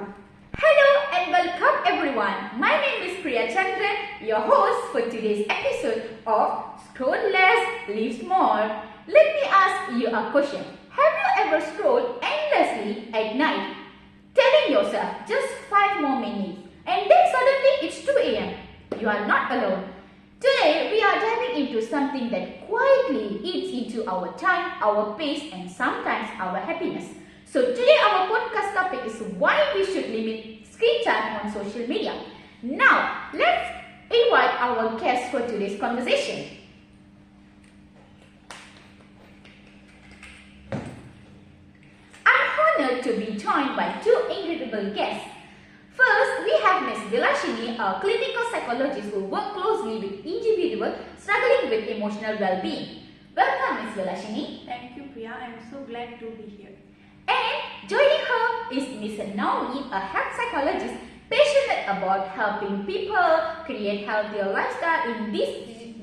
everyone. Hello and welcome everyone. My name is Priya Chandran, your host for today's episode of Scroll Less, Live More. Let me ask you a question. Have you ever scrolled endlessly at night, telling yourself just 5 more minutes, and then suddenly it's 2 a.m.? You are not alone. Today we are diving into something that quietly eats into our time, our pace, and sometimes our happiness. So today our podcast topic is why we should limit screen time on social media. Now let's invite our guest for today's conversation. I'm honored to be joined by two incredible guests. First, we have Ms. Vilashini, a clinical psychologist who works closely with individuals struggling with emotional well-being. Welcome, Ms. Vilashini. Thank you, Priya. I am so glad to be here. And joining her is Ms. Naomi, a health psychologist passionate about helping people create healthier lifestyle in this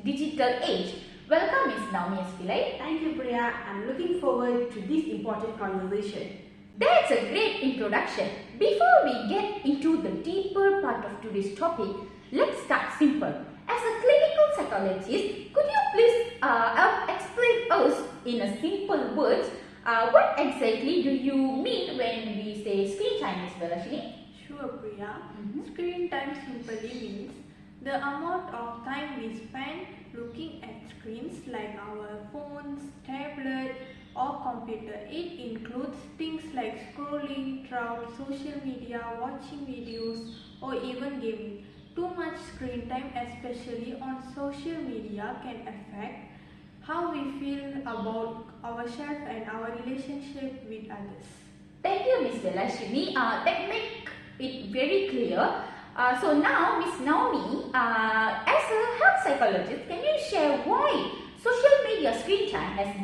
digital age. Welcome, Ms. Naomi Espilay. Thank you, Priya. I'm looking forward to this important conversation. That's a great introduction. Before we get into the deeper part of today's topic, let's start simple. As a clinical psychologist, could you please explain us in a simple words what exactly do you mean when we say screen time, Ms. Vilashini? Sure, Priya. Screen time simply means the amount of time we spend looking at screens like our phones, tablet, or computer. It includes things like scrolling, through social media, watching videos, or even gaming. Too much screen time, especially on social media, can affect how we feel about ourselves and our relationship with others. Thank you, Ms. Vilashini. That makes it very clear. So now, Ms. Naomi, as a health psychologist, can you share why social media screen time has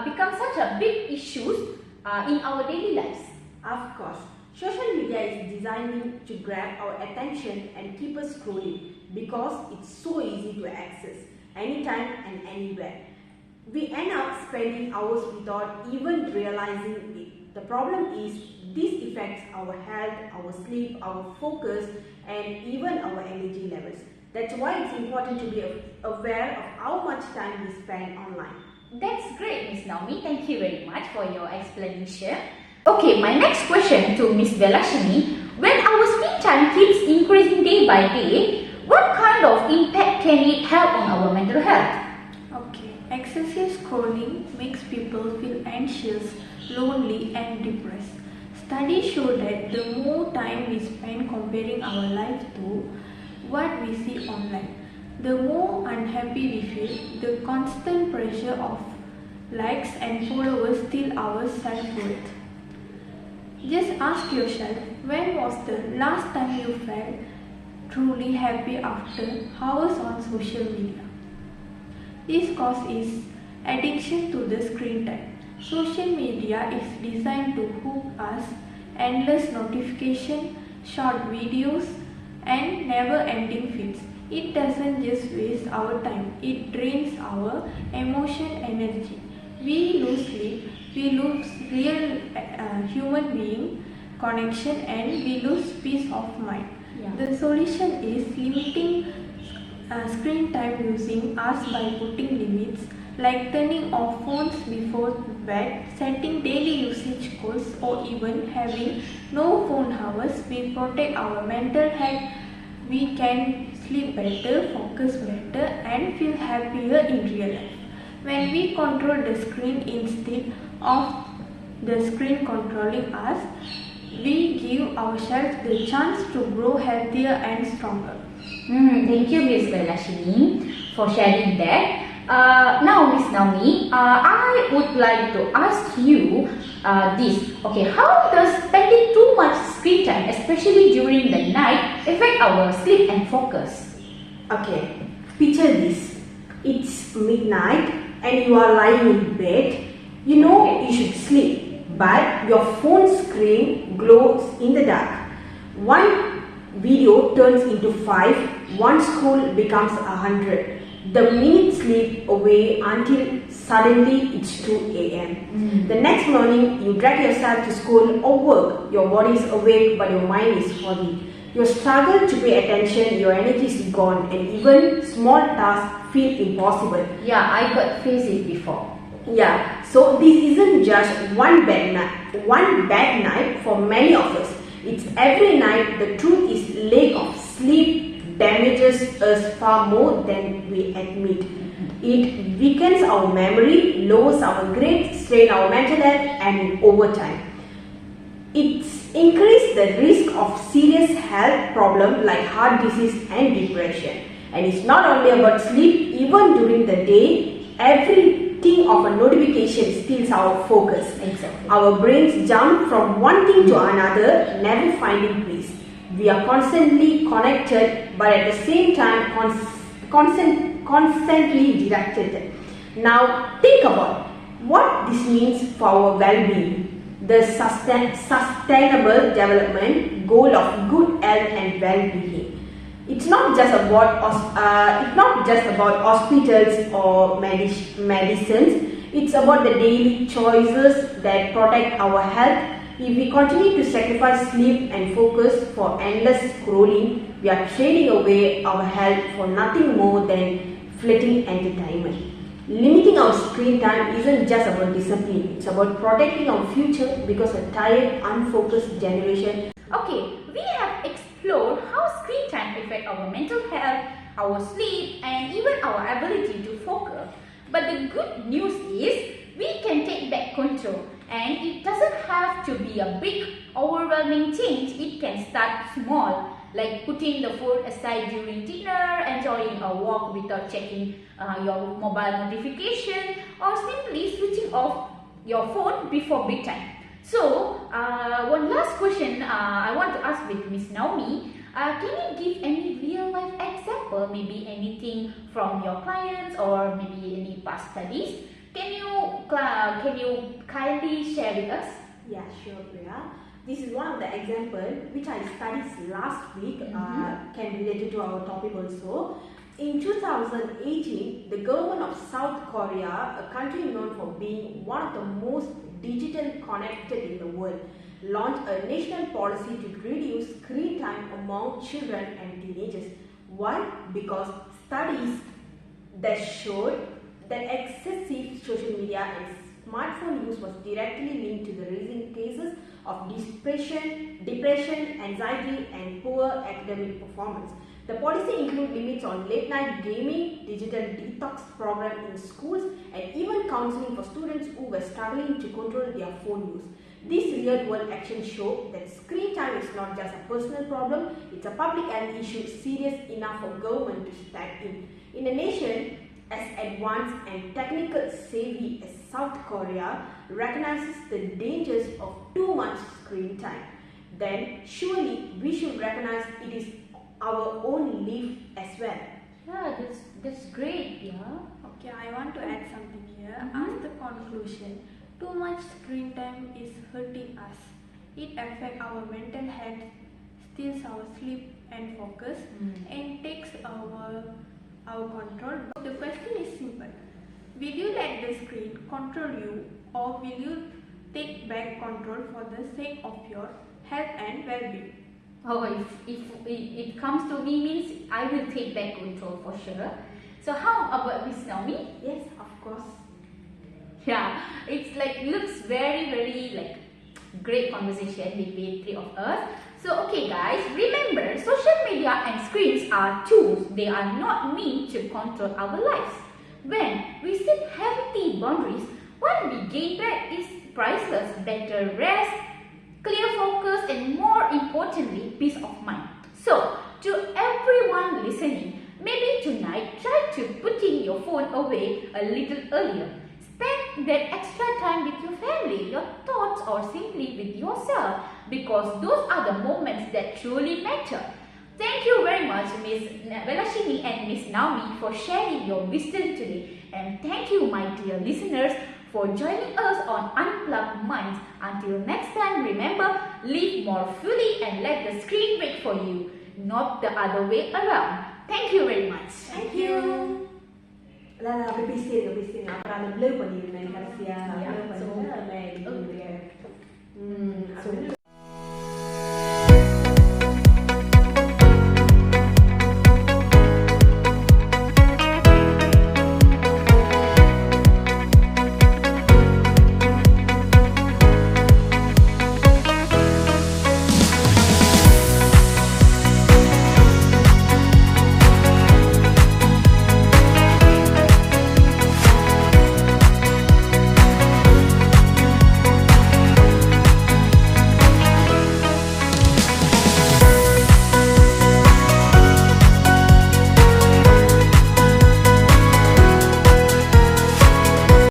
become such a big issue in our daily lives? Of course, social media is designed to grab our attention and keep us scrolling because it's so easy to access anytime and anywhere. We end up spending hours without even realizing it. The problem is this affects our health, our sleep, our focus, and even our energy levels. That's why it's important to be aware of how much time we spend online. That's great, Ms. Naomi. Thank you very much for your explanation. Okay, my next question to Ms. Velashini. When our screen time keeps increasing day by day, what kind of impact can it have on our mental health? Okay, excessive scrolling makes people feel anxious, lonely, and depressed. Studies show that the more time we spend comparing our life to what we see online, the more unhappy we feel. The constant pressure of likes and followers steal our self-worth. Just ask yourself, when was the last time you felt truly happy after hours on social media? This cause is addiction to the screen time. Social media is designed to hook us, endless notification, short videos, and never-ending feeds. It doesn't just waste our time, it drains our emotion energy. We lose sleep, we lose real human being connection, and we lose peace of mind. The solution is limiting screen time using us by putting limits like turning off phones before bed, setting daily usage goals, or even having no phone hours. We protect our mental health. We can sleep better, focus better, and feel happier in real life. When we control the screen instead of the screen controlling us, we give ourselves the chance to grow healthier and stronger. Thank you, Ms. Velashini, for sharing that. Now, Ms. Naomi, I would like to ask you this. Okay, how does spending too much screen time, especially during the night, affect our sleep and focus? Okay, picture this. It's midnight and you are lying in bed. You know you should sleep, but your phone screen glows in the dark. One video turns into 5, one scroll becomes 100. The minutes slip away until suddenly it's 2 a.m. The next morning, you drag yourself to school or work. Your body is awake, but your mind is foggy. You struggle to pay attention, your energy is gone, and even small tasks feel impossible. Yeah, I got faced it before. Yeah, so this isn't just one bad night for many of us. It's every night. The truth is, lack of sleep damages us far more than we admit. It weakens our memory, lowers our grades, strains our mental health, and over time, it's increased the risk of serious health problems like heart disease and depression. And it's not only about sleep, even during the day, every ting of a notification steals our focus. Exactly. Our brains jump from one thing to another, never finding peace. We are constantly connected, but at the same time constantly directed. Now think about what this means for our well-being. The sustainable development goal of good health and well-being. It's not just about hospitals or medicines. It's about the daily choices that protect our health. If we continue to sacrifice sleep and focus for endless scrolling, we are trading away our health for nothing more than fleeting entertainment. Limiting our screen time isn't just about discipline, it's about protecting our future because a tired, unfocused generation. Okay, we have explored how screen time affects our mental health, our sleep, and even our ability to focus. But the good news is we can take back control, and it doesn't have to be a big, overwhelming change. It can start small, like putting the phone aside during dinner, enjoying a walk without checking your mobile notification, or simply switching off your phone before bedtime. So, one last question I want to ask with Miss Naomi. Can you give any real life example, maybe anything from your clients or maybe any past studies? Can you kindly share with us? Yeah, sure, Priya. This is one of the examples which I studied last week, can be related to our topic also. In 2018, the government of South Korea, a country known for being one of the most digital connected in the world, launched a national policy to reduce screen time among children and teenagers. Why? Because studies that showed that excessive social media and smartphone use was directly linked to the rising cases of depression, anxiety, and poor academic performance. The policy includes limits on late night gaming, digital detox program in schools, and even counseling for students who were struggling to control their phone use. These real-world actions show that screen time is not just a personal problem, it's a public health issue serious enough for government to step in. In a nation as advanced and technical savvy as South Korea recognizes the dangers of too much screen time, then surely we should recognize it is our own life as well. Yeah, that's great. Yeah. Okay, I want to add something here. As the conclusion, too much screen time is hurting us. It affects our mental health, steals our sleep and focus, and takes our control. The question is simple. Will you let the screen control you, or will you take back control for the sake of your health and well-being? Oh, if it comes to me means I will take back control for sure. So how about Miss Naomi? Yes, of course. Yeah, it's like looks very like great conversation between three of us. So okay guys, remember social media and screens are tools. They are not meant to control our lives. When we set healthy boundaries, what we gain back is priceless, better rest, clear focus, and more importantly, peace of mind. So, to everyone listening, maybe tonight try to putting your phone away a little earlier. Spend that extra time with your family, your thoughts, or simply with yourself, because those are the moments that truly matter. Thank you very much, Miss Velashini and Miss Naomi, for sharing your wisdom today. And thank you, my dear listeners, for joining us on Unplugged Minds. Until next time, remember, live more fully and let the screen wait for you, not the other way around. Thank you very much. Thank you. அப்படி பேசிடுங்க அப்புறம் அதை play பண்ணிடுவேன் கடைசியா